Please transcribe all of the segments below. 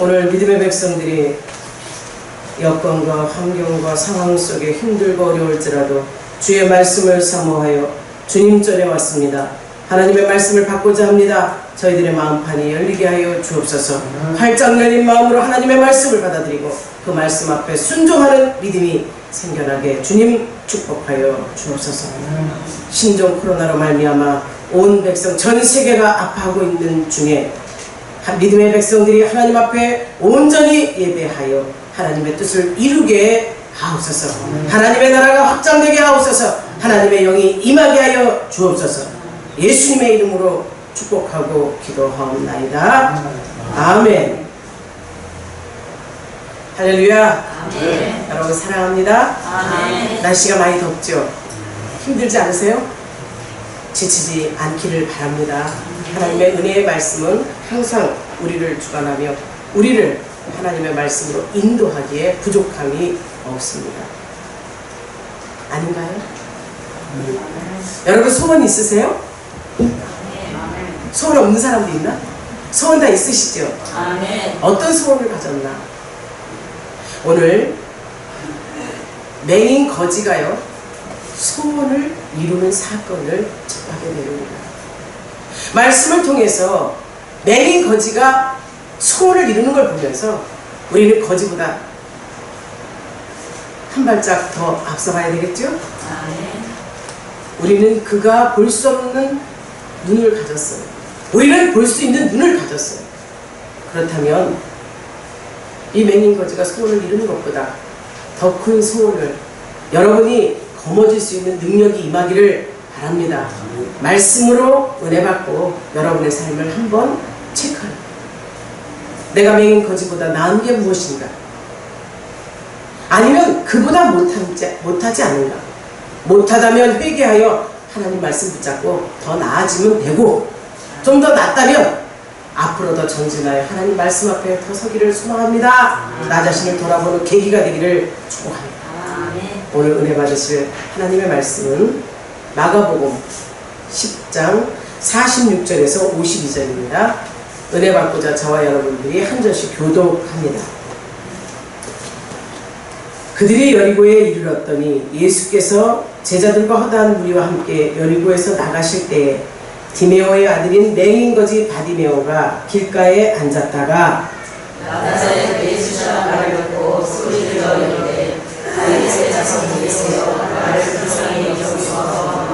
오늘 믿음의 백성들이 여건과 환경과 상황 속에 힘들고 어려울지라도 주의 말씀을 사모하여 주님 전에 왔습니다. 하나님의 말씀을 받고자 합니다. 저희들의 마음판이 열리게 하여 주옵소서. 활짝 열린 마음으로 하나님의 말씀을 받아들이고 그 말씀 앞에 순종하는 믿음이 생겨나게 주님 축복하여 주옵소서. 신종 코로나로 말미암아 온 백성 전 세계가 아파하고 있는 중에 믿음의 백성들이 하나님 앞에 온전히 예배하여 하나님의 뜻을 이루게 하옵소서. 하나님의 나라가 확장되게 하옵소서. 하나님의 영이 임하게 하여 주옵소서. 예수님의 이름으로 축복하고 기도하옵나이다. 아멘. 할렐루야. 아멘. 여러분 사랑합니다. 아멘. 날씨가 많이 덥죠? 힘들지 않으세요? 지치지 않기를 바랍니다. 하나님의 은혜의 말씀은 항상 우리를 주관하며 우리를 하나님의 말씀으로 인도하기에 부족함이 없습니다. 아닌가요? 여러분 소원 있으세요? 소원 없는 사람도 있나? 소원 다 있으시죠? 아멘. 어떤 소원을 가졌나? 오늘 맹인 거지가요 소원을 이루는 사건을 접하게 됩니다. 말씀을 통해서 맹인 거지가 소원을 이루는 걸 보면서 우리는 거지보다 한 발짝 더 앞서가야 되겠죠? 아멘. 우리는 그가 볼 수 없는 눈을 가졌어요. 우리는 볼 수 있는 눈을 가졌어요. 그렇다면 이 맹인 거지가 소원을 이루는 것보다 더 큰 소원을 여러분이 거머쥘 수 있는 능력이 임하기를 바랍니다. 말씀으로 은혜 받고 여러분의 삶을 한번 체크하라. 내가 맹인 거지보다 나은 게 무엇인가? 아니면 그보다 못하지 않은가? 못하다면 회개하여 하나님 말씀 붙잡고 더 나아지면 되고, 좀 더 낫다면 앞으로 더 전진하여 하나님 말씀 앞에 더 서기를 소망합니다. 나 자신을 돌아보는 계기가 되기를 축복합니다. 아멘. 오늘 은혜 받으실 하나님의 말씀은 마가복음 10장 46절에서 52절입니다. 은혜 받고자 저와 여러분들이 한 절씩 교독합니다. 그들이 여리고에 이르렀더니 예수께서 제자들과 허다한 무리와 함께 여리고에서 나가실 때에 디메오의 아들인 맹인 거지 바디메오가 길가에 앉았다가 나자렛 예수가 말을 듣고 소리 질러 이르되 다윗의 자손이세요 나를 불쌍히 여기소서.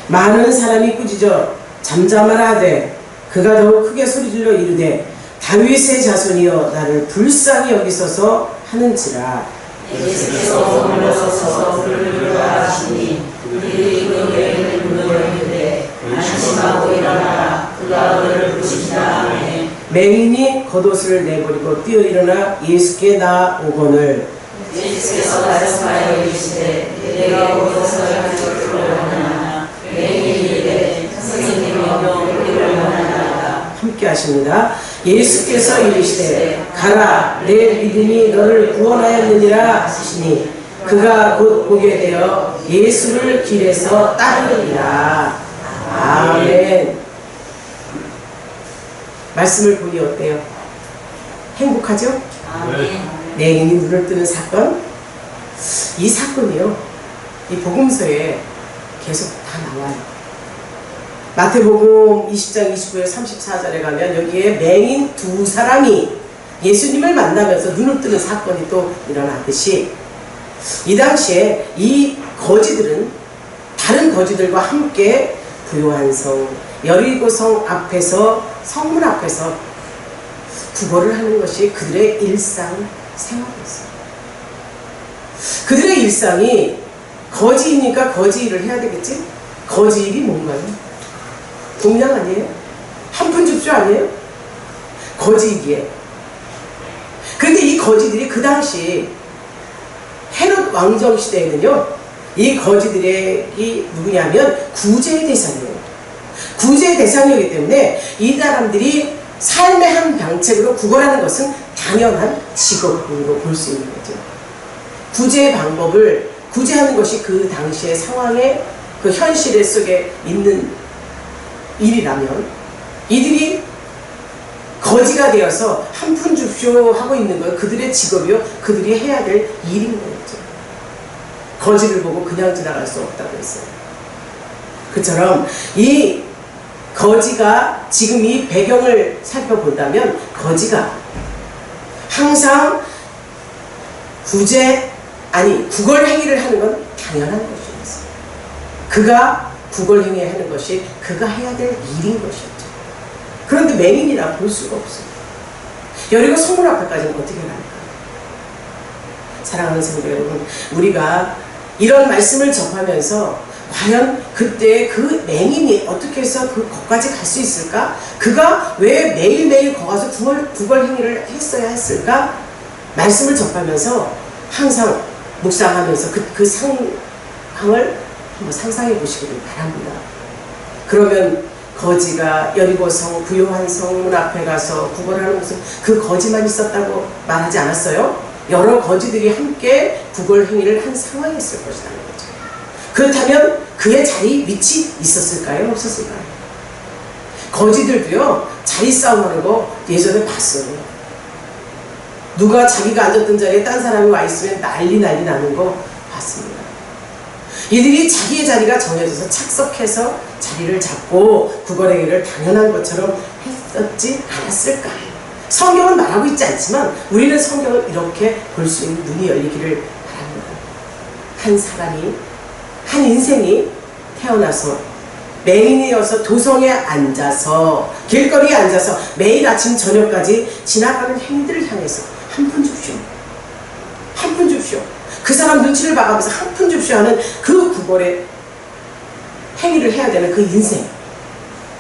많은 사람이 꾸짖어 잠잠하라 하되 그가 더욱 크게 소리질러 이르되 다윗의 자손이여 나를 불쌍히 여기소서 하는지라. 예수께서 물러서서 불을 불라 하시니 그들이 그 맹인을 불러 이르되 안심하고 일어나라 그가 너를 부르신다 하매 맹인이 겉옷을 내버리고 뛰어 일어나 예수께 나오거늘 예수께서 말씀하여 이르시되 내가 어디서 하기를 원하나 맹인이 이르되 선생님이여 우리를 원하나이다. 함께 하십니다. 예수께서 이르시되 가라 내 믿음이 너를 구원하였느니라 하시니 그가 곧 보게 되어 예수를 길에서 따르니라. 아멘. 말씀을 보니 어때요? 행복하죠? 아멘. 맹인이 눈을 뜨는 사건? 이 사건이요 이 복음서에 계속 다 나와요. 마태복음 20장 29절 34절에 가면 여기에 맹인 두 사람이 예수님을 만나면서 눈을 뜨는 사건이 또 일어나듯이 이 당시에 이 거지들은 다른 거지들과 함께 부요한 성 여리고성 앞에서 성문 앞에서 구걸을 하는 것이 그들의 일상 생활이었어요. 그들의 일상이 거지이니까 거지 일을 해야 되겠지? 거지 일이 뭔가요? 동양 아니에요? 한 푼 줍쇼 아니에요? 거지 일이에요. 그런데 이 거지들이 그 당시 헤롯 왕정 시대에는요 이 거지들이 누구냐면 구제의 대상이에요. 구제의 대상이기 때문에 이 사람들이 삶의 한 방책으로 구걸하는 것은 당연한 직업으로 볼 수 있는 거죠. 구제의 방법을 구제하는 것이 그 당시의 상황의 그 현실 속에 있는 일이라면 이들이 거지가 되어서 한 푼 줍쇼 하고 있는 거예요. 그들의 직업이요, 그들이 해야 될 일인 거였죠. 거지를 보고 그냥 지나갈 수 없다고 했어요. 그처럼 이 거지가 지금 이 배경을 살펴본다면 거지가 항상 구걸 행위를 하는 건 당연한 것이었어요. 그가 구걸 행위 하는 것이 그가 해야 될 일인 것이었죠. 그런데 맹인이라 볼 수가 없어요. 여리고 성문 앞에까지는 어떻게 갈까요? 사랑하는 성도 여러분, 우리가 이런 말씀을 접하면서 과연 그때 그 맹인이 어떻게 해서 거기까지 갈 수 있을까? 그가 왜 매일매일 거기서 구걸 행위를 했어야 했을까? 말씀을 접하면서 항상 묵상하면서 그 상황을 한번 상상해 보시기를 바랍니다. 그러면 거지가 여리고성 부요한 성문 앞에 가서 구걸하는 것은 그 거지만 있었다고 말하지 않았어요? 여러 거지들이 함께 구걸 행위를 한 상황이었을 것이라는 거죠. 그렇다면 그의 자리 위치 있었을까요? 없었을까요? 거지들도요, 자리 싸움하는 거 예전에 봤어요. 누가 자기가 앉았던 자리에 딴 사람이 와 있으면 난리 나는 거 봤습니다. 이들이 자기의 자리가 정해져서 착석해서 자리를 잡고 구걸행위를 당연한 것처럼 했었지 않았을까요? 성경은 말하고 있지 않지만 우리는 성경을 이렇게 볼 수 있는 눈이 열리기를 바랍니다. 한 사람이, 한 인생이 태어나서 맹인이어서 도성에 앉아서, 길거리에 앉아서 매일 아침 저녁까지 지나가는 행위들을 향해서 한 푼 줍쇼, 한 푼 줍쇼, 그 사람 눈치를 봐가면서 한 푼 줍쇼 하는 그 구걸의 행위를 해야 되는 그 인생,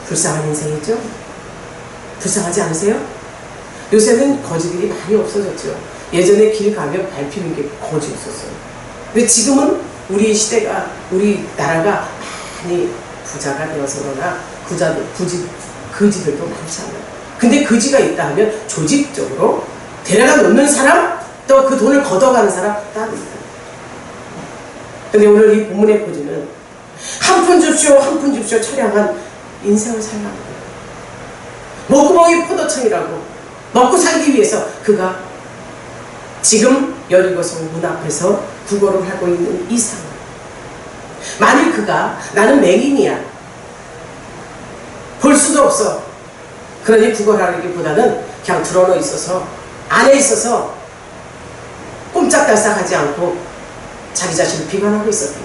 불쌍한 인생이죠? 불쌍하지 않으세요? 요새는 거지들이 많이 없어졌죠. 예전에 길 가면 밟히는 게 거지였었어요. 근데 지금은 우리 시대가, 우리 나라가 많이 부자가 되어서 그러나 거지들도 많잖아요. 근데 거지가 있다 하면 조직적으로 데려다 놓는 사람, 또 그 돈을 걷어가는 사람 따로 있다. 근데 오늘 이 본문의 고지는 한 푼 줍쇼, 한 푼 줍쇼 처량한 인생을 살라고 해요. 목구멍이 포도청이라고 먹고 살기 위해서 그가 지금 여리고성 문 앞에서 구걸을 하고 있는 이 상황. 만일 그가 나는 맹인이야, 볼 수도 없어, 그러니 구걸하기보다는 그냥 들어놓여 있어서 안에 있어서 꼼짝달싹하지 않고 자기 자신을 비관하고 있었다.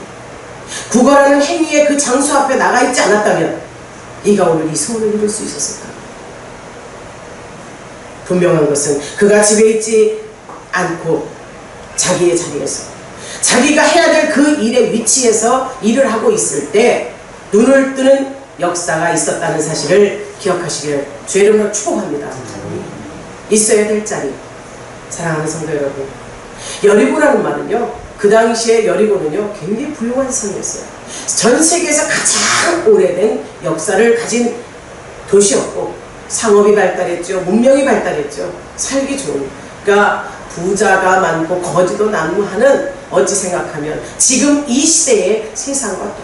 구걸하는 행위의 그 장소 앞에 나가 있지 않았다면 이가 오늘 이 소원을 이룰 수 있었을까? 분명한 것은 그가 집에 있지 않고 자기의 자리에서 자기가 해야 될 그 일의 위치에서 일을 하고 있을 때 눈을 뜨는 역사가 있었다는 사실을 기억하시기를 주의 이름으로 축복합니다. 있어야 될 자리. 사랑하는 성도 여러분, 여리고라는 말은요, 그 당시에 여리고는요 굉장히 부유한 성이었어요. 전 세계에서 가장 오래된 역사를 가진 도시였고 상업이 발달했죠. 문명이 발달했죠. 살기 좋은, 그러니까 부자가 많고 거지도 난무하는, 어찌 생각하면 지금 이 시대의 세상과 똑같아요.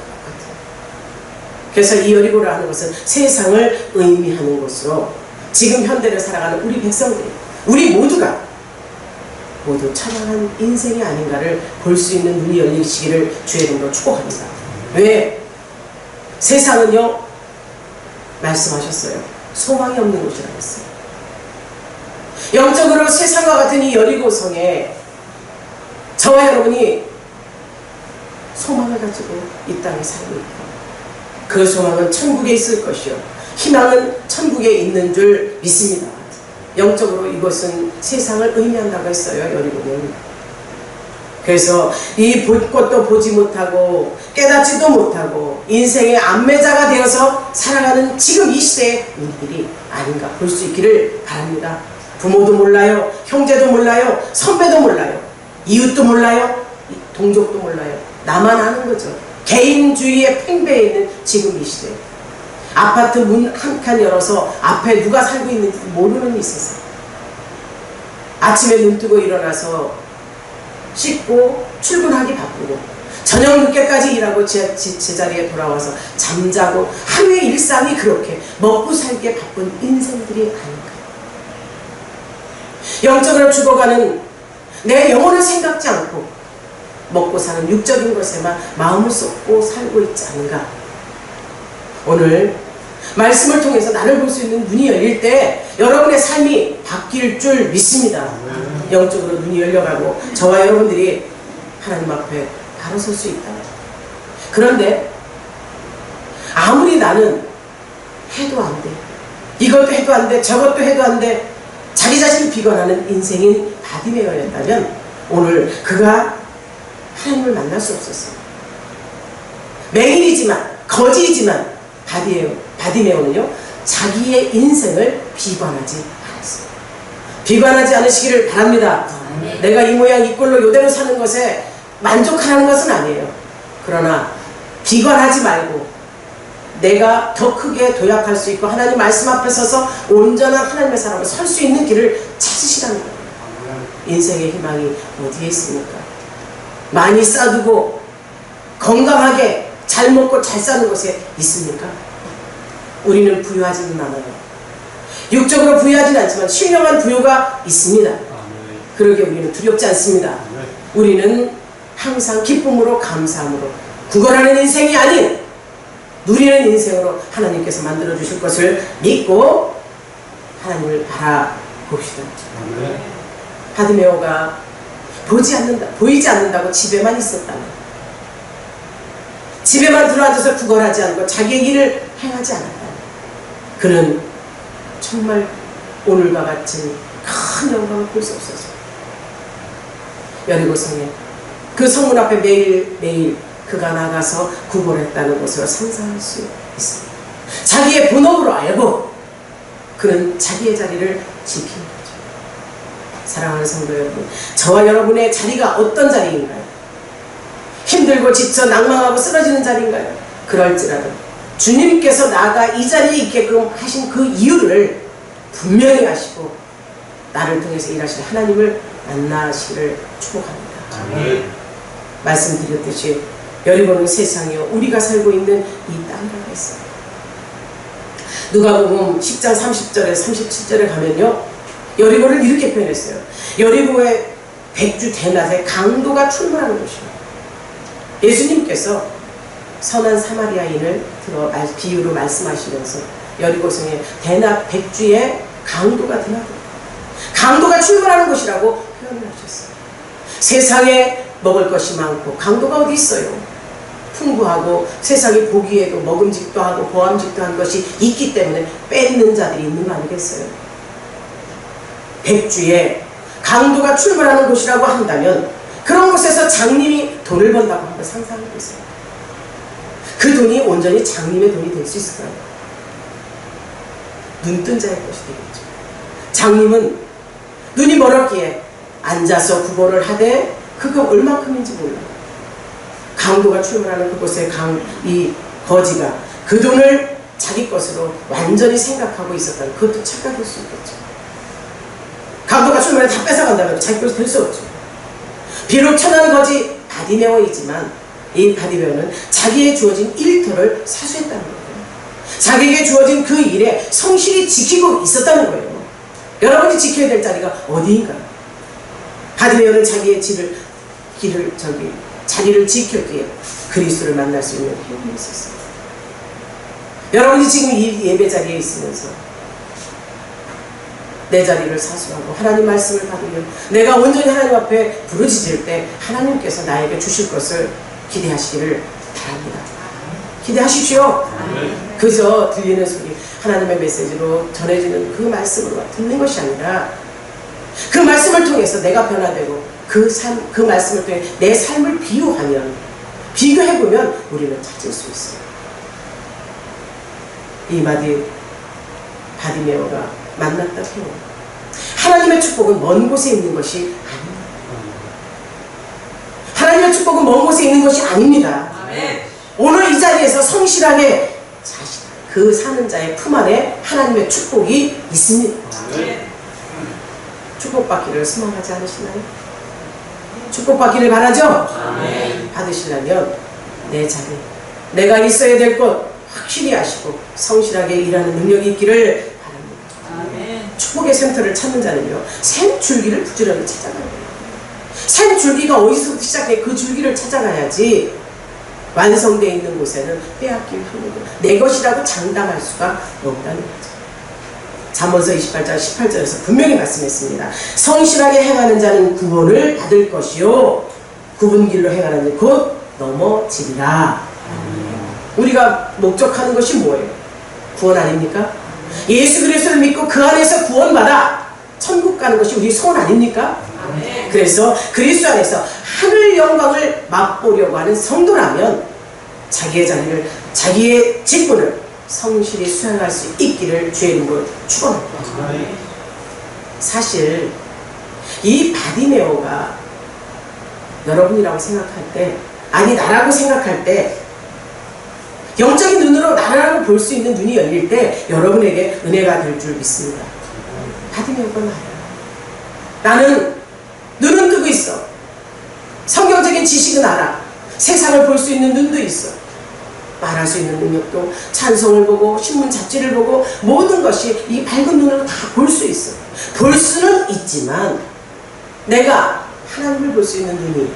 그래서 이 여리고라 하는 것은 세상을 의미하는 것으로 지금 현대를 살아가는 우리 백성들, 우리 모두가 모두 찬양한 인생이 아닌가를 볼 수 있는 눈이 열리시기를 주의 이름으로 축복합니다. 왜? 세상은요, 말씀하셨어요. 소망이 없는 곳이라고 했어요. 영적으로 세상과 같은 이 여리고성에 저와 여러분이 소망을 가지고 이 땅에 살고 있고, 그 소망은 천국에 있을 것이요, 희망은 천국에 있는 줄 믿습니다. 영적으로 이것은 세상을 의미한다고 했어요. 여리고는. 그래서 이 볼 것도 보지 못하고 깨닫지도 못하고 인생의 안매자가 되어서 살아가는 지금 이 시대의 우리들이 아닌가 볼 수 있기를 바랍니다. 부모도 몰라요, 형제도 몰라요, 선배도 몰라요, 이웃도 몰라요, 동족도 몰라요. 나만 아는 거죠. 개인주의의 팽배해 있는 지금 이 시대. 아파트 문 한 칸 열어서 앞에 누가 살고 있는지 모르는 이 세상. 아침에 눈 뜨고 일어나서 씻고 출근하기 바쁘고 저녁 늦게까지 일하고 제자리에 돌아와서 잠자고 하루의 일상이 그렇게 먹고 살기에 바쁜 인생들이 아닌가. 영적으로 죽어가는 내 영혼을 생각지 않고 먹고 사는 육적인 것에만 마음을 쏟고 살고 있지 않은가. 오늘 말씀을 통해서 나를 볼 수 있는 눈이 열릴 때 여러분의 삶이 바뀔 줄 믿습니다. 영적으로 눈이 열려가고 저와 여러분들이 하나님 앞에 바로 설 수 있다. 그런데 아무리 나는 해도 안 돼, 이것도 해도 안 돼, 저것도 해도 안 돼, 자기 자신을 비관하는 인생인 바디메어였다면 오늘 그가 하나님을 만날 수 없었어요. 맹인이지만 거지이지만 바디메어는요 자기의 인생을 비관하지 않았어요. 비관하지 않으시기를 바랍니다. 내가 이 모양 이 꼴로 이대로 사는 것에 만족하는 것은 아니에요. 그러나 비관하지 말고 내가 더 크게 도약할 수 있고 하나님 말씀 앞에 서서 온전한 하나님의 사람을 설 수 있는 길을 찾으시라는 거예요. 인생의 희망이 어디에 있습니까? 많이 싸두고 건강하게 잘 먹고 잘 사는 곳에 있습니까? 우리는 부유하지는 않아요. 육적으로 부유하지는 않지만 신령한 부유가 있습니다. 그러기에 우리는 두렵지 않습니다. 우리는 항상 기쁨으로 감사함으로 구걸하는 인생이 아닌 누리는 인생으로 하나님께서 만들어 주실 것을 믿고 하나님을 바라봅시다. 바디메오가 보이지 않는다고 집에만 있었다면, 집에만 들어앉아서 구걸하지 않고 자기의 일을 행하지 않았다면 그는 정말 오늘과 같은 큰 영광을 볼 수 없었어요. 여리고성에 그 성문 앞에 매일매일 그가 나가서 구걸했다는 것으로 상상할 수 있습니다. 자기의 본업으로 알고 그는 자기의 자리를 지키는 거죠. 사랑하는 성도 여러분, 저와 여러분의 자리가 어떤 자리인가요? 힘들고 지쳐 낭망하고 쓰러지는 자리인가요? 그럴지라도 주님께서 나가 이 자리에 있게끔 하신 그 이유를 분명히 아시고 나를 통해서 일하실 하나님을 만나시기를 축복합니다. 말씀드렸듯이 여리고는 세상이요 우리가 살고 있는 이 땅이라고 했어요. 누가복음 10장 30절에 37절에 가면요 여리고를 이렇게 표현했어요. 여리고의 백주 대낮에 강도가 출몰하는 곳이에요. 예수님께서 선한 사마리아인을 들어 비유로 말씀하시면서 여리고성의 대낮 백주에 강도가 드나들어요. 강도가 출몰하는 곳이라고 표현을 하셨어요. 세상에 먹을 것이 많고 강도가 어디 있어요? 풍부하고 세상이 보기에도 먹음직도 하고 보암직도 한 것이 있기 때문에 뺏는 자들이 있는 거 아니겠어요? 백주에 강도가 출몰하는 곳이라고 한다면 그런 곳에서 장님이 돈을 번다고 한번 상상해 보세요. 그 돈이 온전히 장님의 돈이 될 수 있을까요? 눈뜬 자의 것이 되겠죠. 장님은 눈이 멀었기에 앉아서 구걸을 하되 그가 얼마큼인지 몰라요. 강도가 출몰하는 그곳에 이 거지가 그 돈을 자기 것으로 완전히 생각하고 있었다면 그것도 착각일 수 있겠죠. 강도가 출몰해 다 뺏어간다면 자기 것이 될 수 없죠. 비록 천한 거지 바디메어이지만 이 바디메어는 자기의 주어진 일터를 사수했다는 거예요. 자기에게 주어진 그 일에 성실히 지키고 있었다는 거예요. 여러분이 지켜야 될 자리가 어디인가요? 바디메어는 자기의 자리를 지켰기에 그리스도를 만날 수 있는 행운이 있었어요. 여러분이 지금 이 예배 자리에 있으면서 내 자리를 사수하고 하나님 말씀을 받으면 내가 온전히 하나님 앞에 부르짖을 때 하나님께서 나에게 주실 것을 기대하시기를 바랍니다. 기대하십시오. 그저 들리는 소리, 하나님의 메시지로 전해지는 그 말씀으로 듣는 것이 아니라 그 말씀을 통해서 내가 변화되고 그 말씀을 통해 내 삶을 비교해보면 우리는 찾을 수 있어요. 이 바디메어가 만났다 표현. 하나님의 축복은 먼 곳에 있는 것이 아닙니다. 하나님의 축복은 먼 곳에 있는 것이 아닙니다. 오늘 이 자리에서 성실하게 그 사는 자의 품 안에 하나님의 축복이 있습니다. 축복받기를 소망하지 않으시나요? 축복받기를 바라죠? 받으시려면 내 자리, 내가 있어야 될 곳 확실히 아시고 성실하게 일하는 능력이 있기를 바랍니다. 축복의 샘터를 찾는 자는요, 샘 줄기를 부지런히 찾아가야 돼요. 샘 줄기가 어디서 시작해? 그 줄기를 찾아가야지 완성되어 있는 곳에는 빼앗길 힘이고 내 것이라고 장담할 수가 없다는 거죠. 잠언서 28장 18절에서 분명히 말씀했습니다. 성실하게 행하는 자는 구원을 받을 것이요 굽은 길로 행하는 자는 곧 넘어지리라. 우리가 목적하는 것이 뭐예요? 구원 아닙니까? 예수 그리스도를 믿고 그 안에서 구원받아 천국 가는 것이 우리 소원 아닙니까? 그래서 그리스도 안에서 하늘 영광을 맛보려고 하는 성도라면 자기의 자리를, 자기의 직분을 성실히 수행할 수 있기를 주의 이름으로 축원합니다. 사실 이 바디메오가 여러분이라고 생각할 때, 아니 나라고 생각할 때, 영적인 눈으로 나라고 볼 수 있는 눈이 열릴 때 여러분에게 은혜가 될 줄 믿습니다. 바디메오가 나예요. 나는 눈은 뜨고 있어. 성경적인 지식은 알아. 세상을 볼 수 있는 눈도 있어. 말할 수 있는 능력도, 찬송을 보고 신문 잡지를 보고 모든 것이 이 밝은 눈으로 다 볼 수 있어. 볼 수는 있지만 내가 하나님을 볼 수 있는 눈이,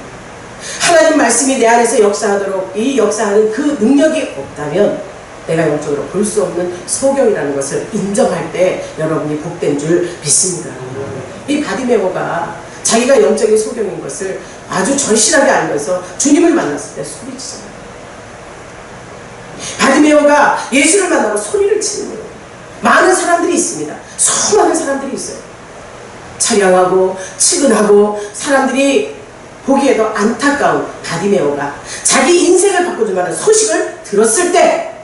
하나님 말씀이 내 안에서 역사하도록 이 역사하는 그 능력이 없다면 내가 영적으로 볼 수 없는 소경이라는 것을 인정할 때 여러분이 복된 줄 믿습니다. 이 바디메오가 자기가 영적인 소경인 것을 아주 절실하게 알면서 주님을 만났을 때 소리치잖아요. 바디메오가 예수를 만나고 소리를 치는 거예요. 많은 사람들이 있습니다. 수많은 사람들이 있어요. 찬양하고 측은하고 사람들이 보기에도 안타까운 바디메오가 자기 인생을 바꿔줄 만한 소식을 들었을 때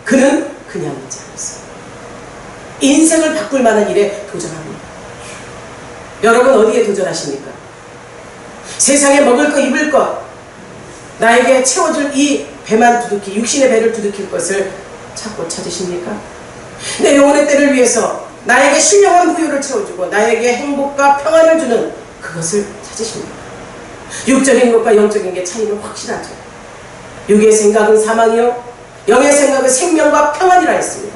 그는 그냥 있지 않았어요. 인생을 바꿀 만한 일에 도전합니다. 여러분 어디에 도전하십니까? 세상에 먹을 것 입을 것, 나에게 채워줄 이 배만 두둑히, 육신의 배를 두둑힐 것을 찾고 찾으십니까? 내 영혼의 때를 위해서 나에게 신령한 부유를 채워주고 나에게 행복과 평안을 주는 그것을 찾으십니까? 육적인 것과 영적인 게 차이는 확실하죠. 육의 생각은 사망이요 영의 생각은 생명과 평안이라 했습니다.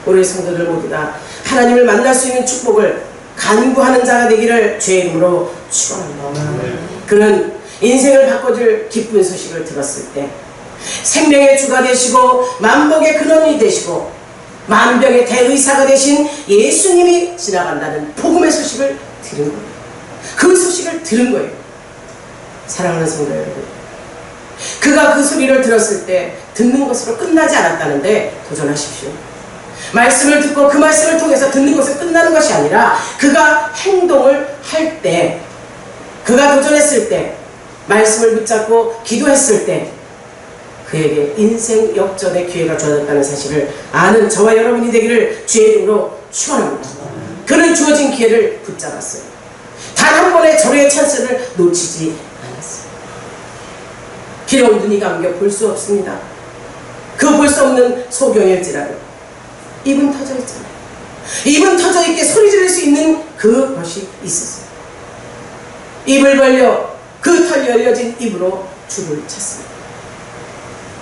우리 성도들 모두 다 하나님을 만날 수 있는 축복을 간구하는 자가 되기를 주의 이름으로 축원합니다. 그는 인생을 바꿔줄 기쁜 소식을 들었을 때 생명의 주가 되시고 만복의 근원이 되시고 만병의 대의사가 되신 예수님이 지나간다는 복음의 소식을 들은 거예요. 그 소식을 들은 거예요. 사랑하는 성도 여러분, 그가 그 소리를 들었을 때 듣는 것으로 끝나지 않았다는데 도전하십시오. 말씀을 듣고 그 말씀을 통해서 듣는 것에 끝나는 것이 아니라 그가 행동을 할 때, 그가 도전했을 때, 말씀을 붙잡고 기도했을 때 그에게 인생 역전의 기회가 주어졌다는 사실을 아는 저와 여러분이 되기를 주의 이름으로 축원합니다. 그는 주어진 기회를 붙잡았어요. 단 한 번의 절호의 찬스를 놓치지 않았어요. 비록 눈이 감겨 볼 수 없습니다. 그 볼 수 없는 소경일지라도 입은 터져 있잖아요. 입은 터져 있게 소리 지를 수 있는 그것이 있었어요. 입을 벌려 그 털 열려진 입으로 주를 찾습니다.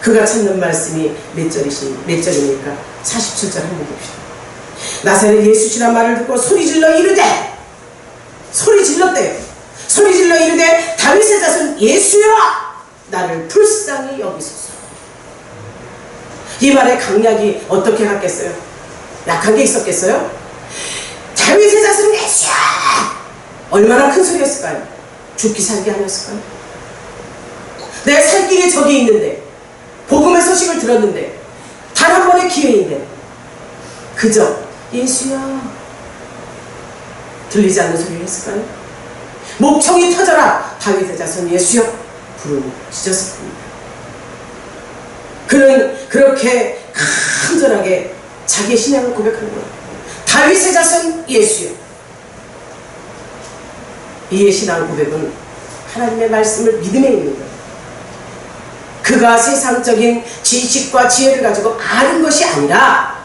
그가 찾는 말씀이 몇 절입니까? 47절 한번 봅시다. 나사렛 예수시란 말을 듣고 소리질러 이르되, 소리질렀대요. 소리질러 이르되 다윗의 자손 예수여 나를 불쌍히 여기소서. 이 말의 강약이 어떻게 갔겠어요? 약한 게 있었겠어요? 다윗의 자손 예수여, 얼마나 큰 소리였을까요? 죽기 살기 아니었을까요? 내 살 길에 적이 있는데, 복음의 소식을 들었는데, 단 한 번의 기회인데 그저 예수야 들리지 않는 소리를 했을까요? 목청이 터져라 다윗의 자손 예수여 부르짖었을 겁니다. 그는 그렇게 간절하게 자기의 신앙을 고백하는 거예요. 다윗의 자손 예수여. 이의 신앙 고백은 하나님의 말씀을 믿음에 있는 거예요. 그가 세상적인 지식과 지혜를 가지고 아는 것이 아니라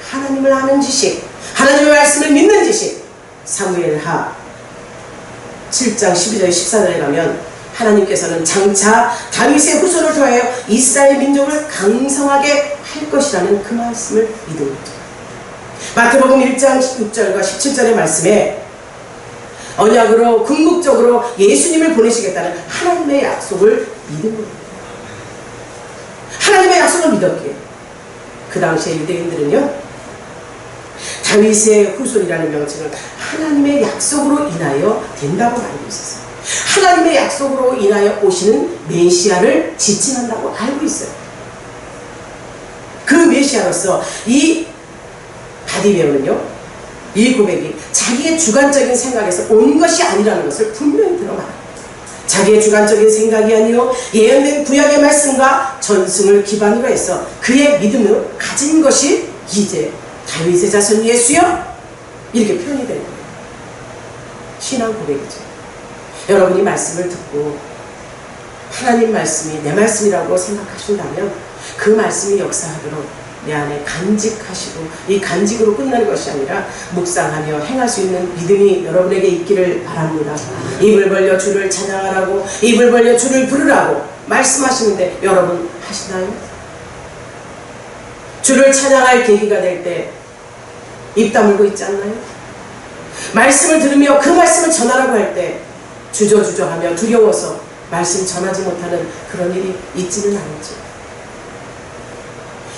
하나님을 아는 지식, 하나님의 말씀을 믿는 지식. 사무엘하 7장 12절 14절에 가면 하나님께서는 장차 다윗의 후손을 통하여 이스라엘 민족을 강성하게 할 것이라는 그 말씀을 믿은 거죠. 마태복음 1장 16절과 17절의 말씀에 언약으로 궁극적으로 예수님을 보내시겠다는 하나님의 약속을 믿은 겁니다. 하나님의 약속을 믿었기에 그 당시에 유대인들은요, 다윗의 후손이라는 명칭을 하나님의 약속으로 인하여 된다고 알고 있었어요. 하나님의 약속으로 인하여 오시는 메시아를 지칭한다고 알고 있어요. 그 메시아로서 이 바디메오는요, 이 고백이 자기의 주관적인 생각에서 온 것이 아니라는 것을 분명히 드러나요. 자기의 주관적인 생각이 아니요 예언된 구약의 말씀과 전승을 기반으로 해서 그의 믿음을 가진 것이 이제 다윗의 자손 예수여, 이렇게 표현이 되는 거예요. 신앙 고백이죠. 여러분이 말씀을 듣고 하나님 말씀이 내 말씀이라고 생각하신다면 그 말씀이 역사하도록 내 안에 간직하시고, 이 간직으로 끝나는 것이 아니라 묵상하며 행할 수 있는 믿음이 여러분에게 있기를 바랍니다. 입을 벌려 주를 찬양하라고, 입을 벌려 주를 부르라고 말씀하시는데 여러분 하시나요? 주를 찬양할 계기가 될 때 입 다물고 있지 않나요? 말씀을 들으며 그 말씀을 전하라고 할 때 주저주저하며 두려워서 말씀 전하지 못하는 그런 일이 있지는 않죠.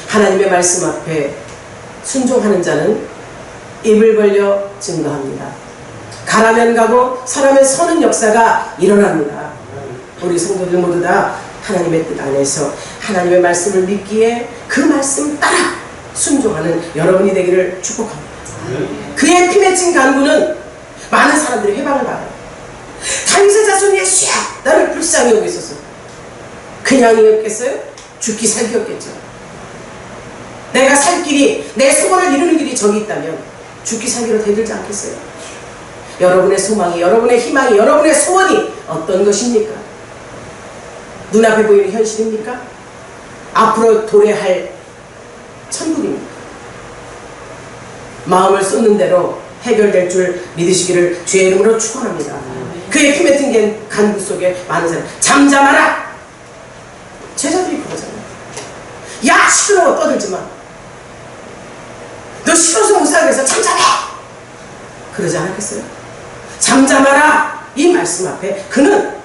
하나님의 말씀 앞에 순종하는 자는 입을 벌려 증거합니다. 가라면 가고 서라면 서는 역사가 일어납니다. 우리 성도들 모두 다 하나님의 뜻 안에서 하나님의 말씀을 믿기에 그 말씀 따라 순종하는 여러분이 되기를 축복합니다. 그의 피 맺힌 간구는 많은 사람들이 해방을 받아요. 다윗의 자손 예수야, 나를 불쌍히 여기고 있어서 그냥이었겠어요? 죽기 살기였겠죠. 내가 살 길이, 내 소원을 이루는 길이 저기 있다면 죽기 살기로 대들지 않겠어요? 여러분의 소망이, 여러분의 희망이, 여러분의 소원이 어떤 것입니까? 눈앞에 보이는 현실입니까? 앞으로 도래할 천국입니까? 마음을 쏟는 대로 해결될 줄 믿으시기를 주의 이름으로 축원합니다. 그의 피 맺힌 간구 속에 많은 사람 잠잠하라! 제자들이 그러잖아요. 야, 시끄러워, 떠들지 마. 너 시끄러워서 못 살겠어, 잠잠해! 그러지 않았겠어요? 잠잠하라! 이 말씀 앞에 그는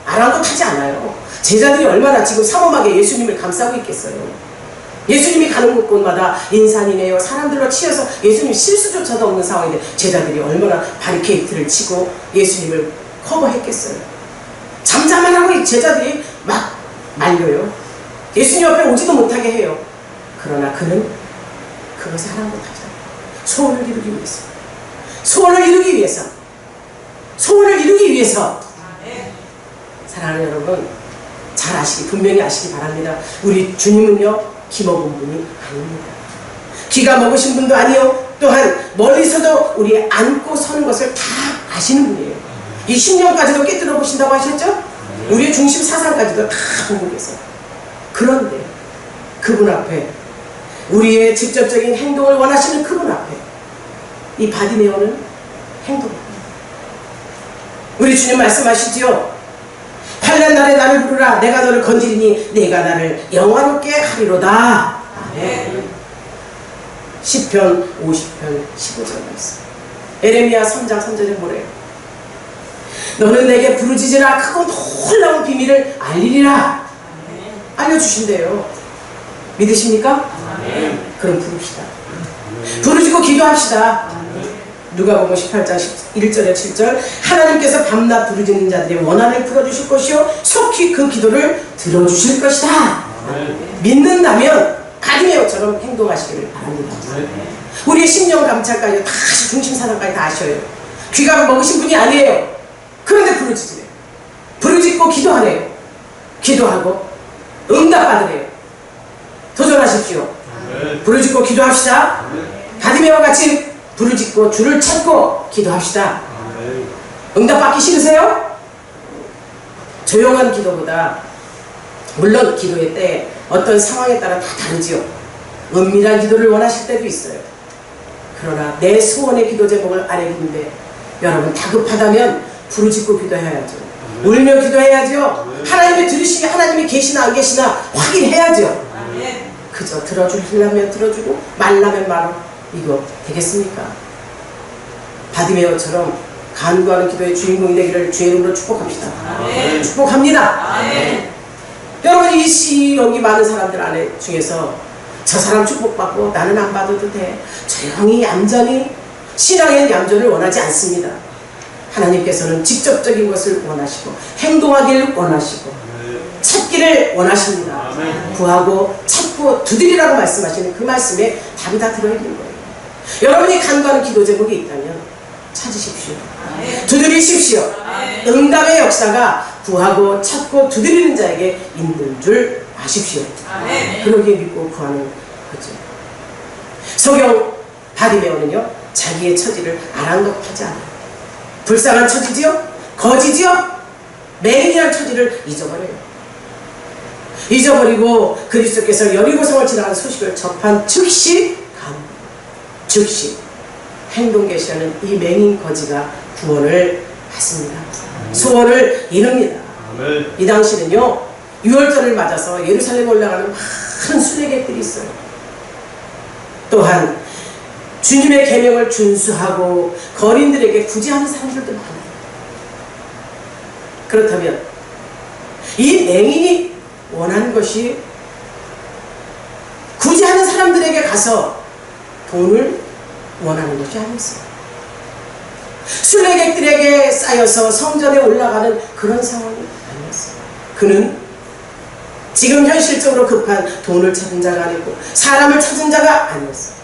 아랑곳하지 않아요. 제자들이 얼마나 지금 삼엄하게 예수님을 감싸고 있겠어요. 예수님이 가는 곳곳마다 인산이네요, 사람들로 치여서 예수님 실수조차도 없는 상황인데 제자들이 얼마나 바리케이트를 치고 예수님을 커버했겠어요. 잠잠하라고 제자들이 막 말려요. 예수님 옆에 오지도 못하게 해요. 그러나 그는 그것에 아랑곳하지 않아요. 소원을 이루기 위해서, 소원을 이루기 위해서, 소원을 이루기 위해서. 사랑하는 여러분, 잘 아시기, 분명히 아시기 바랍니다. 우리 주님은요, 기 먹은 분이 아닙니다. 기가 먹으신 분도 아니요, 또한 멀리서도 우리 안고 서는 것을 다 아시는 분이에요. 이 10년까지도 깨뜨려 보신다고 하셨죠? 우리의 중심 사상까지도 다 보고 계세요. 그런데 그분 앞에, 우리의 직접적인 행동을 원하시는 그분 앞에 이 바디메오는 행동합니다. 우리 주님 말씀하시지요. 환난 날에 나를 부르라, 내가 너를 건지리니 내가 나를 영화롭게 하리로다. 아멘. 시편 50편 15절 말씀. 에레미야 3장 3절에 뭐래요? 너는 내게 부르짖으라, 크고 놀라운 비밀을 알리리라. 알려주신대요. 믿으십니까? 아멘. 그럼 부릅시다. 부르짖고 기도합시다. 누가복음 18장 1절에 7절, 하나님께서 밤낮 부르짖는 자들의 원한을 풀어주실 것이요 속히 그 기도를 들어주실 것이다. 믿는다면 바디메오처럼 행동하시기를 바랍니다. 우리의 심령 감찰까지 다 중심 사상까지 다 아셔요. 귀가 먹으신 분이 아니에요. 그런데 부르짖으래요. 부르짖고 기도하래요. 기도하고 응답받으래요. 도전하십시오. 부르짖고 기도합시다. 바디메오와 같이 부르짖고 주를 찾고 기도합시다. 응답받기 싫으세요? 조용한 기도보다, 물론 기도의 때 어떤 상황에 따라 다 다르지요. 은밀한 기도를 원하실 때도 있어요. 그러나 내 소원의 기도 제목을 아뢰는데 여러분 다급하다면 부르짖고 기도해야죠. 울며 기도해야죠. 하나님이 들으시니 하나님이 계시나 안 계시나 확인해야죠. 그저 들어주려면 들어주고 말라면 말어 이거 되겠습니까? 바디메어처럼 간구하는 기도의 주인공이 되기를 주의 이름으로 축복합시다. 아멘. 축복합니다. 아멘. 여러분, 여기 많은 사람들 안에 중에서 저 사람 축복받고 나는 안 받아도 돼, 조용히 얌전히 신앙의 얌전을 원하지 않습니다. 하나님께서는 직접적인 것을 원하시고 행동하기를 원하시고 찾기를 원하십니다. 구하고 찾고 두드리라고 말씀하시는 그 말씀에 답이 다 들어있는 거예요. 여러분이 간구하는 기도 제목이 있다면 찾으십시오. 두드리십시오. 응답의 역사가 구하고 찾고 두드리는 자에게 있는 줄 아십시오. 그러기에 믿고 구하는 거죠. 성경 바디메어는요, 자기의 처지를 아랑곳하지 않아요. 불쌍한 처지지요, 거지지요, 맹인이란 처지를 잊어버리고 그리스도께서 여리고성을 지나간 소식을 접한 즉시 즉시 행동 계시하는 이 맹인 거지가 구원을 받습니다. 소원을 이룹니다. 이 당시는요, 유월절을 맞아서 예루살렘 올라가는 많은 순례객들이 있어요. 또한 주님의 계명을 준수하고 거린들에게 구제하는 사람들도 많아요. 그렇다면 이 맹인이 원하는 것이 구제하는 사람들에게 가서 돈을 원하는 것이 아니었어요. 순례객들에게 쌓여서 성전에 올라가는 그런 상황이 아니었어요. 그는 지금 현실적으로 급한 돈을 찾은 자가 아니고 사람을 찾은 자가 아니었어요.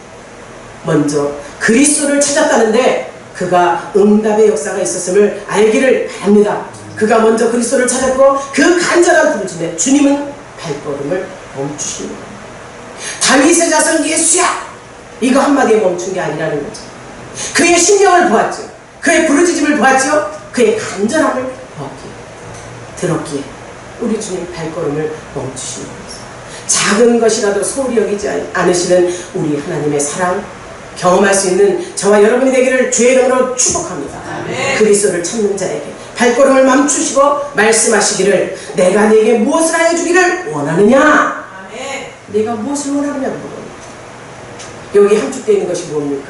먼저 그리스도를 찾았다는데 그가 응답의 역사가 있었음을 알기를 바랍니다. 그가 먼저 그리스도를 찾았고 그 간절한 부르짖음에 주님은 발걸음을 멈추신 겁니다. 다윗의 자손 예수야, 이거 한마디에 멈춘 게 아니라는 거죠. 그의 심령을 보았죠. 그의 부르짖음을 보았죠. 그의 간절함을 들었기에 우리 주님 발걸음을 멈추신 겁니다. 작은 것이라도 소홀히 여기지 않으시는 우리 하나님의 사랑 경험할 수 있는 저와 여러분이 되기를 주의 이름으로 축복합니다. 아멘. 그리스도를 찾는 자에게 발걸음을 멈추시고 말씀하시기를 내가 네게 무엇을 하여 주기를 원하느냐. 아멘. 내가 무엇을 원하느냐고 물어봅니다. 여기 함축되어 있는 것이 뭡니까?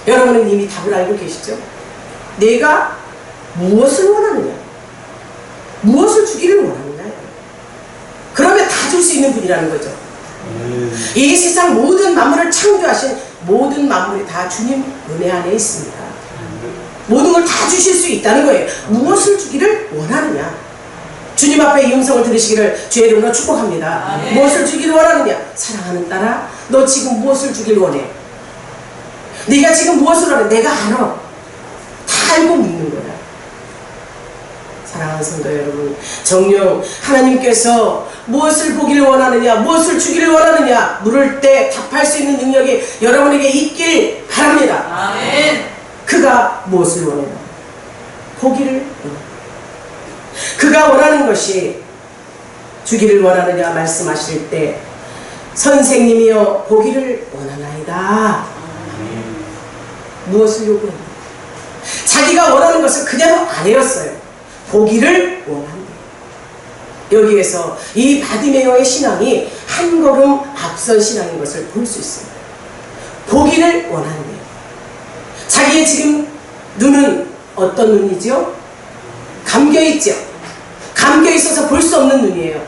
여러분은 이미 답을 알고 계시죠? 내가 무엇을 원하느냐, 무엇을 주기를 원하느냐. 그러면 다 줄 수 있는 분이라는 거죠. 이 세상 모든 만물을 창조하신 모든 만물이 다 주님 은혜 안에 있습니다. 모든 걸 다 주실 수 있다는 거예요. 무엇을 주기를 원하느냐. 주님 앞에 이 음성을 들으시기를 주의 이름으로 축복합니다. 무엇을 주기를 원하느냐. 사랑하는 딸아, 너 지금 무엇을 주기를 원해? 네가 지금 무엇을 원해? 내가 알아. 다 알고 묻는 거야. 사랑하는 성도 여러분, 정녕 하나님께서 무엇을 보기를 원하느냐, 무엇을 주기를 원하느냐 물을 때 답할 수 있는 능력이 여러분에게 있길 바랍니다. 아멘. 그가 무엇을 원하느냐? 보기를 원합니다. 그가 원하는 것이 주기를 원하느냐 말씀하실 때 선생님이여 보기를 원하나이다. 무엇을 요구합니까? 자기가 원하는 것은 그냥 아니었어요. 보기를 원한다. 여기에서 이 바디메어의 신앙이 한 걸음 앞선 신앙인 것을 볼 수 있습니다. 보기를 원한대요. 자기의 지금 눈은 어떤 눈이죠? 감겨있죠. 감겨있어서 볼 수 없는 눈이에요.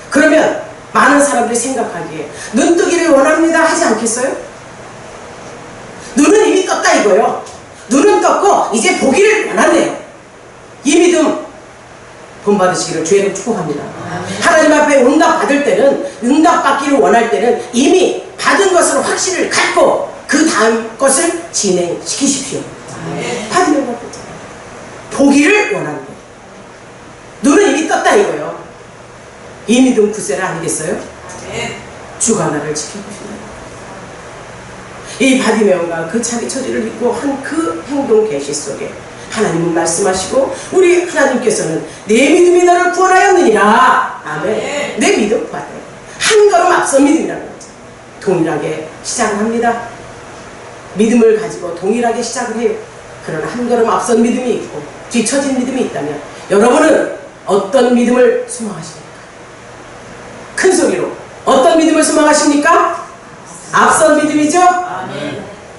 그러면 많은 사람들이 생각하기에 눈뜨기를 원합니다 하지 않겠어요? 눈은 이미 떴다 이거요. 눈은 떴고 이제 보기를 원한대요. 이 믿음 본받으시기를 주의 이름 축복합니다. 하나님 앞에 응답 받을 때는, 응답 받기를 원할 때는 이미 받은 것으로 확신을 갖고 그 다음 것을 진행시키십시오. 받으면 받았잖아요. 보기를 원하는 거예요. 눈은 이미 떴다 이거요. 이 믿음 구세라 아니겠어요? 주가 나를 지켜보신다. 이 바디메어가 그 자기 처지를 믿고 한 그 행동 계시 속에 하나님은 말씀하시고 우리 하나님께서는 내 믿음이 너를 구원하였느니라. 아멘. 내 믿음 구하다. 한 걸음 앞선 믿음이라는 거죠. 동일하게 시작을 합니다. 믿음을 가지고 동일하게 시작을 해요. 그러나 한 걸음 앞선 믿음이 있고 뒤처진 믿음이 있다면 여러분은 어떤 믿음을 소망하십니까? 큰 소리로 어떤 믿음을 소망하십니까? 앞선 믿음이죠? 아멘.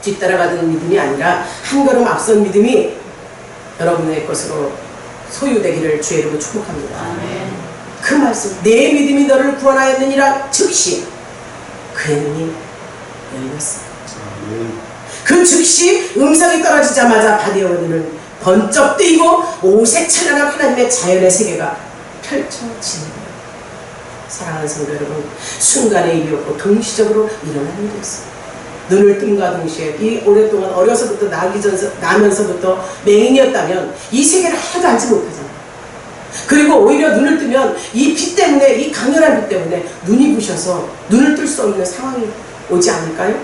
뒤따라가는 믿음이 아니라 한 걸음 앞선 믿음이 여러분의 것으로 소유되기를 주의 이름으로 축복합니다. 아멘. 그 말씀, 내 믿음이 너를 구원하였느니라 즉시 그의 눈이 열렸어. 그 즉시 음성이 떨어지자마자 바디오니는 번쩍 뛰고 오색 찬란한 하나님의 자연의 세계가 펼쳐지는 거예요. 사랑하는 성도 여러분, 순간의 일이었고 동시적으로 일어난 일이었어요. 눈을 뜸과 동시에 이 오랫동안 어려서부터 나면서부터 맹인이었다면 이 세계를 하나도 알지 못하잖아요. 그리고 오히려 눈을 뜨면 이 빛 때문에, 이 강렬한 빛 때문에 눈이 부셔서 눈을 뜰 수 없는 상황이 오지 않을까요?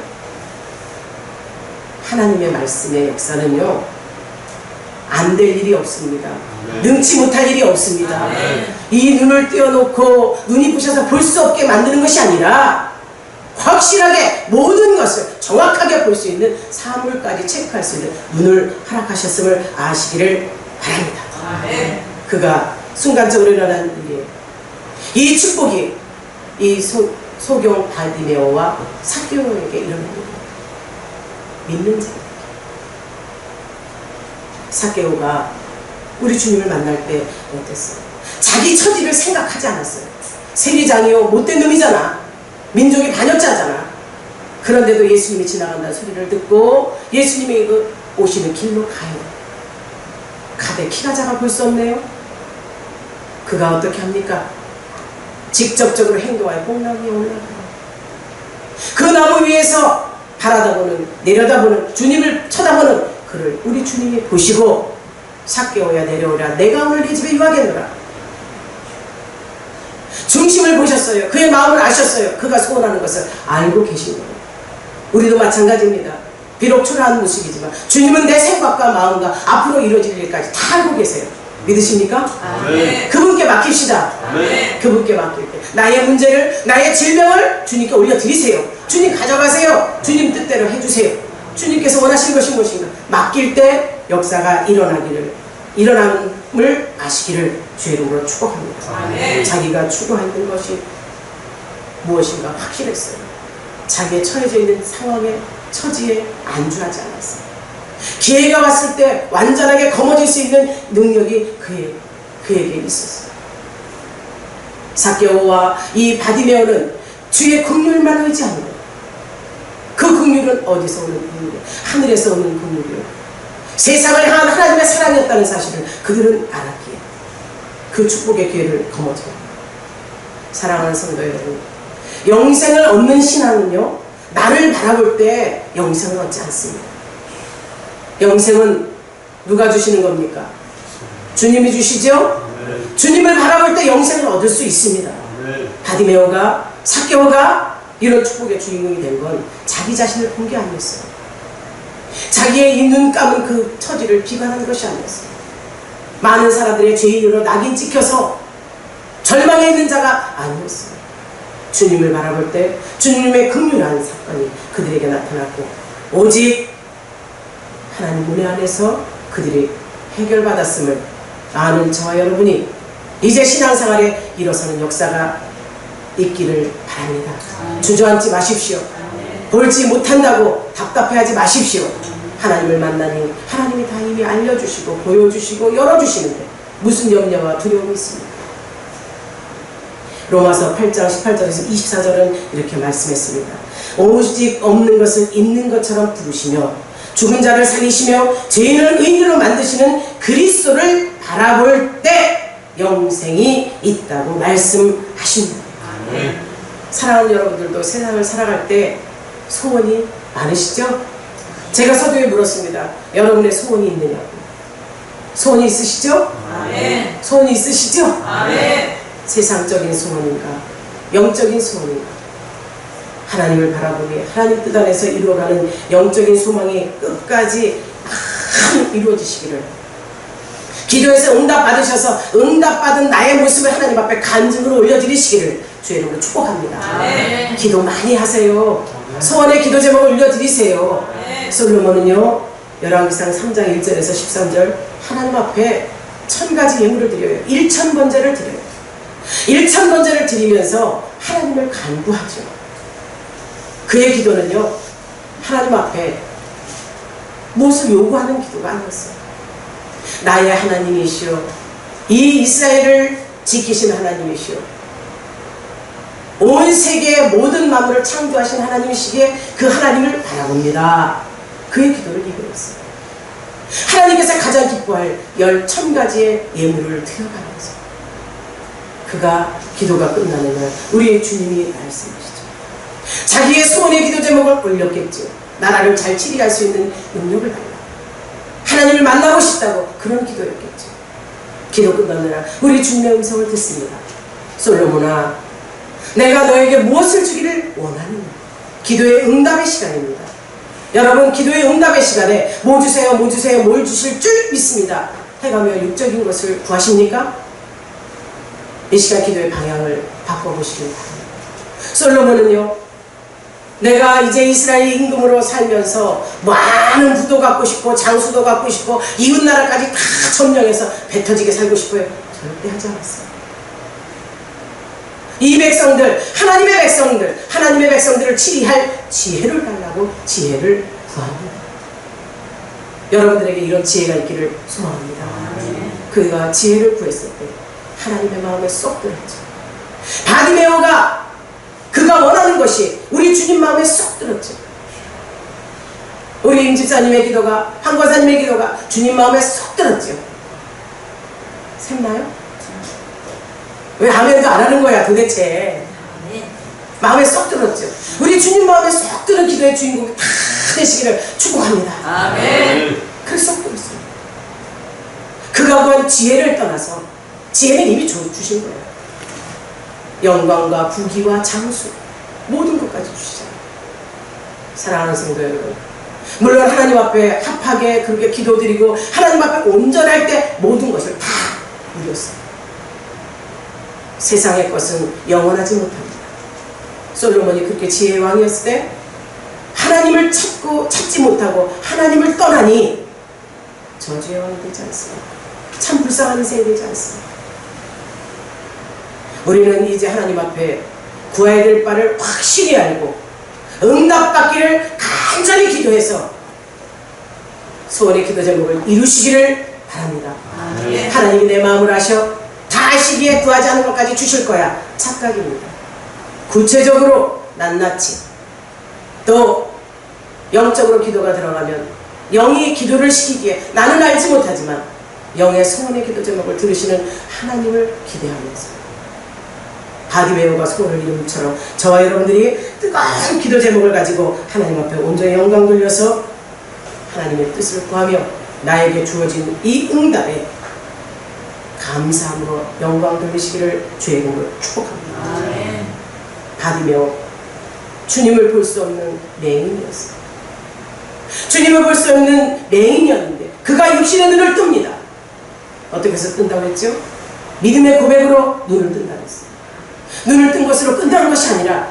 하나님의 말씀의 역사는요, 안 될 일이 없습니다. 능치 못할 일이 없습니다. 이 눈을 띄워놓고 눈이 부셔서 볼 수 없게 만드는 것이 아니라 확실하게 모든 것을 정확하게 볼 수 있는 사물까지 체크할 수 있는 눈을 허락하셨음을 아시기를 바랍니다. 그가 순간적으로 일어난 일이에요. 이 축복이 이 소경 바디메오와 삭개오에게 일어난 일이에요. 믿는 자. 삭개오가 우리 주님을 만날 때 어땠어요? 자기 처지를 생각하지 않았어요. 세리장이요, 못된 놈이잖아. 민족이 반역자잖아. 그런데도 예수님이 지나간다는 소리를 듣고 예수님이 그 오시는 길로 가요. 가되 키가 작아 볼 수 없네요. 그가 어떻게 합니까? 직접적으로 행동하여 뽕나무에 올라가요. 그 나무 위에서 바라다보는, 내려다보는, 주님을 쳐다보는 그를 우리 주님이 보시고 삭개오야 내려오라, 내가 오늘 네 집에 유하겠노라. 중심을 보셨어요. 그의 마음을 아셨어요. 그가 소원하는 것을 알고 계신 거예요. 우리도 마찬가지입니다. 비록 초라한 모습이지만 주님은 내 생각과 마음과 앞으로 이루어질 일까지 다 알고 계세요. 믿으십니까? 아멘. 그분께 맡깁시다. 아멘. 그분께 맡길 때 나의 문제를, 나의 질병을 주님께 올려드리세요. 주님 가져가세요. 주님 뜻대로 해주세요. 주님께서 원하시는 것이 무엇인가 맡길 때 역사가 일어남을 아시기를 주의 이름으로 축복합니다. 아멘. 자기가 추구하는 것이 무엇인가 확실했어요. 자기의 처해져 있는 상황에, 처지에 안주하지 않았어요. 기회가 왔을 때 완전하게 거머쥘 수 있는 능력이 그에게 있었어요. 삭개오와 이 바디메오는 주의 긍휼만 의지하는 거예요. 그 긍휼은 어디서 오는 긍휼이에요? 하늘에서 오는 긍휼이에요. 세상을 향한 하나님의 사랑이었다는 사실을 그들은 알았기에 그 축복의 기회를 거머쥐어요. 사랑하는 성도 여러분, 영생을 얻는 신앙은요, 나를 바라볼 때 영생을 얻지 않습니다. 영생은 누가 주시는 겁니까? 주님이 주시죠? 주님을 바라볼 때 영생을 얻을 수 있습니다. 바디메오가, 삭개오가 이런 축복의 주인공이 된 건 자기 자신을 본 게 아니었어요. 자기의 이 눈 감은 그 처지를 비관한 것이 아니었어요. 많은 사람들의 죄인으로 낙인 찍혀서 절망에 있는 자가 아니었어요. 주님을 바라볼 때 주님의 긍휼한 사건이 그들에게 나타났고, 오직 하나님 은혜 안에서 그들이 해결받았음을 아는 저와 여러분이 이제 신앙생활에 일어서는 역사가 있기를 바랍니다. 주저앉지 마십시오. 볼지 못한다고 답답해하지 마십시오. 하나님을 만나니 하나님이 다 이미 알려주시고 보여주시고 열어주시는데 무슨 염려와 두려움이 있습니까? 로마서 8장 18절에서 24절은 이렇게 말씀했습니다. 오직 없는 것을 있는 것처럼 부르시며 죽은 자를 살리시며 죄인을 의인으로 만드시는 그리스도를 바라볼 때 영생이 있다고 말씀하십니다. 사랑하는 여러분들도 세상을 살아갈 때 소원이 많으시죠? 제가 서두에 물었습니다. 여러분의 소원이 있느냐고. 소원이 있으시죠? 아멘. 소원이 있으시죠? 아멘. 세상적인 소원인가? 영적인 소원인가? 하나님을 바라보니 하나님 뜻 안에서 이루어가는 영적인 소망이 끝까지 이루어지시기를, 기도에서 응답받으셔서 응답받은 나의 모습을 하나님 앞에 간증으로 올려드리시기를 주의 이름으로 축복합니다. 아멘. 기도 많이 하세요. 소원의 기도 제목을 올려드리세요. 솔로몬은요, 열왕기상 3장 1절에서 13절 하나님 앞에 1000가지 예물을 드려요. 1000번제를 드려요. 1000번제를 드리면서 하나님을 간구하죠. 그의 기도는요, 하나님 앞에 무엇을 요구하는 기도가 아니었어요. 나의 하나님이시여, 이 이스라엘을 지키신 하나님이시여, 온 세계의 모든 만물을 창조하신 하나님이시기에 그 하나님을 바라봅니다. 그의 기도를 이끌었어요. 하나님께서 가장 기뻐할 10,000가지의 예물을 드려가면서 그가 기도가 끝나는 날 우리의 주님이 말씀하시죠. 자기의 소원의 기도 제목을 올렸겠죠. 나라를 잘 치리할 수 있는 능력을 달라. 하나님을 만나고 싶다고 그런 기도였겠죠. 기도 끝나는 날 우리 주님의 음성을 듣습니다. 솔로몬아, 내가 너에게 무엇을 주기를 원하느냐. 기도의 응답의 시간입니다. 여러분, 기도의 응답의 시간에 뭐 주세요, 뭐 주세요, 뭘 주실 줄 믿습니다. 해가며 육적인 것을 구하십니까? 이 시간 기도의 방향을 바꿔보시길 바랍니다. 솔로몬은요, 내가 이제 이스라엘 임금으로 살면서 많은 부도 갖고 싶고 장수도 갖고 싶고 이웃나라까지 다 점령해서 배 터지게 살고 싶어요. 절대 하지 않았어요. 이 백성들, 하나님의 백성들을 치리할 지혜를 달라고 지혜를 구합니다. 여러분들에게 이런 지혜가 있기를 소망합니다. 그가 지혜를 구했을 때 하나님의 마음에 쏙 들었죠. 바디메오가 그가 원하는 것이 우리 주님 마음에 쏙 들었죠. 우리 임집사님의 기도가, 한과사님의 기도가 주님 마음에 쏙 들었죠. 샘나요? 왜 아멘도 안 하는 거야 도대체? 마음에 쏙 들었죠. 우리 주님 마음에 쏙 들은 기도의 주인공이 다 되시기를 축복합니다. 아멘. 그래서 쏙 들었어요. 그가 구한 지혜를 떠나서 지혜는 이미 주신 거예요. 영광과 부귀와 장수 모든 것까지 주시잖아요. 사랑하는 성도 여러분, 물론 하나님 앞에 합하게 그렇게 기도드리고 하나님 앞에 온전할 때 모든 것을 다 누렸어요. 세상의 것은 영원하지 못합니다. 솔로몬이 그렇게 지혜의 왕이었을 때 하나님을 찾지 못하고 하나님을 떠나니 저주의 왕이 되지 않습니다. 참 불쌍한 인생이 되지 않습니다. 우리는 이제 하나님 앞에 구해야 될 바를 확실히 알고 응답받기를 간절히 기도해서 소원의 기도 제목을 이루시기를 바랍니다. 하나님이 내 마음을 아셔 다 아시기에 구하지 않은 것까지 주실 거야. 착각입니다. 구체적으로 낱낱이 또 영적으로 기도가 들어가면 영이 기도를 시키기에 나는 알지 못하지만 영의 소원의 기도 제목을 들으시는 하나님을 기대하면서 바디메오가 소원을 이룬처럼 저와 여러분들이 뜨거운 기도 제목을 가지고 하나님 앞에 온전히 영광 돌려서 하나님의 뜻을 구하며 나에게 주어진 이 응답에 감사함으로 영광 돌리시기를 주의 이름으로 축복합니다. 아멘. 바디메오, 주님을 볼 수 없는 맹인이었어요. 주님을 볼 수 없는 맹인이었는데 그가 육신의 눈을 뜹니다. 어떻게 해서 뜬다고 했죠? 믿음의 고백으로 눈을 뜬다고 했어요. 눈을 뜬 것으로 끝나는 것이 아니라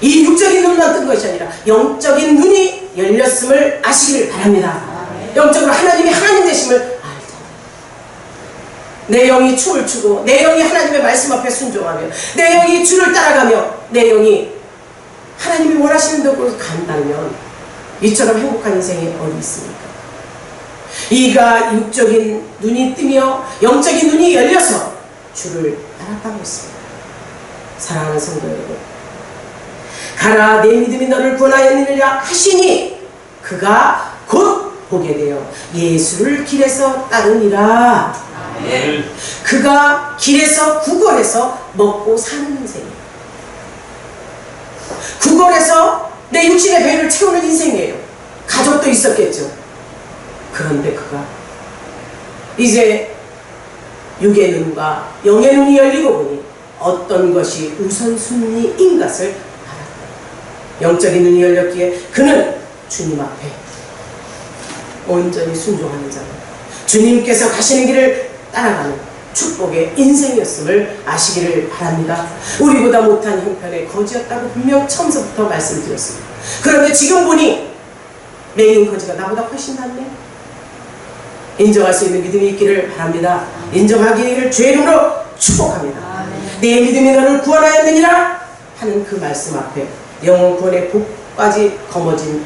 이 육적인 눈만 뜬 것이 아니라 영적인 눈이 열렸음을 아시기를 바랍니다. 영적으로 하나님이 하나님 되심을 알자. 내 영이 춤을 추고 내 영이 하나님의 말씀 앞에 순종하며 내 영이 주를 따라가며 내 영이 하나님이 원하시는 대로 간다면 이처럼 행복한 인생이 어디 있습니까? 이가 육적인 눈이 뜨며 영적인 눈이 열려서 주를 따랐다고 했습니다. 사랑하는 성도 여러분, 가라 내 믿음이 너를 구원하였느니라 하시니 그가 곧 보게 되어 예수를 길에서 따르니라. 그가 길에서 구걸해서 먹고 사는 인생이에요. 구걸해서 내 육신의 배를 채우는 인생이에요. 가족도 있었겠죠. 그런데 그가 이제 육의 눈과 영의 눈이 열리고 보니 어떤 것이 우선순위인 것을 알았다. 영적인 눈이 열렸기에 그는 주님 앞에 온전히 순종하는 자, 주님께서 가시는 길을 따라가는 축복의 인생이었음을 아시기를 바랍니다. 우리보다 못한 형편의 거지였다고 분명 처음부터 말씀드렸습니다. 그런데 지금 보니 맹인 거지가 나보다 훨씬 낫네. 인정할 수 있는 믿음이 있기를 바랍니다. 인정하기를 주의 이름으로 축복합니다. 내 믿음이 너를 구원하였느니라 하는 그 말씀 앞에 영혼 구원의 복까지 거머쥔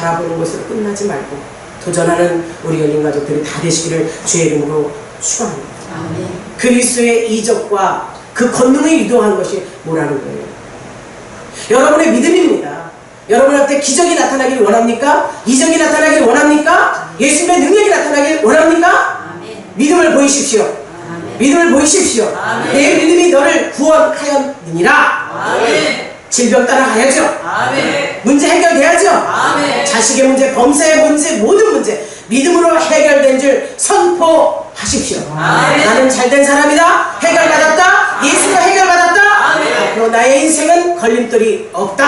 바라보는 것으로 끝나지 말고 도전하는 우리 열린 가족들이 다 되시기를 주의 이름으로 축원합니다. 아멘. 그리스도의 이적과 그 권능을 유도한 것이 뭐라는 거예요? 여러분의 믿음입니다. 여러분한테 기적이 나타나기를 원합니까? 이적이 나타나기를 원합니까? 예수님의 능력이 나타나기를 원합니까? 아멘. 믿음을 보이십시오. 아멘. 믿음을 보이십시오. 아멘. 내 믿음이 너를 구원하였느니라. 아멘. 질병 따라가야죠. 아멘. 문제 해결돼야죠. 아멘. 자식의 문제, 범사의 문제, 모든 문제 믿음으로 해결된 줄 선포하십시오. 아멘. 나는 잘된 사람이다. 해결받았다. 예수가 해결받았다. 아멘. 앞으로 나의 인생은 걸림돌이 없다.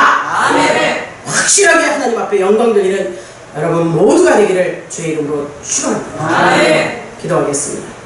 아멘. 확실하게 하나님 앞에 영광 돌리는 여러분 모두가 되기를 주의 이름으로 축원합니다. 아멘. 기도하겠습니다.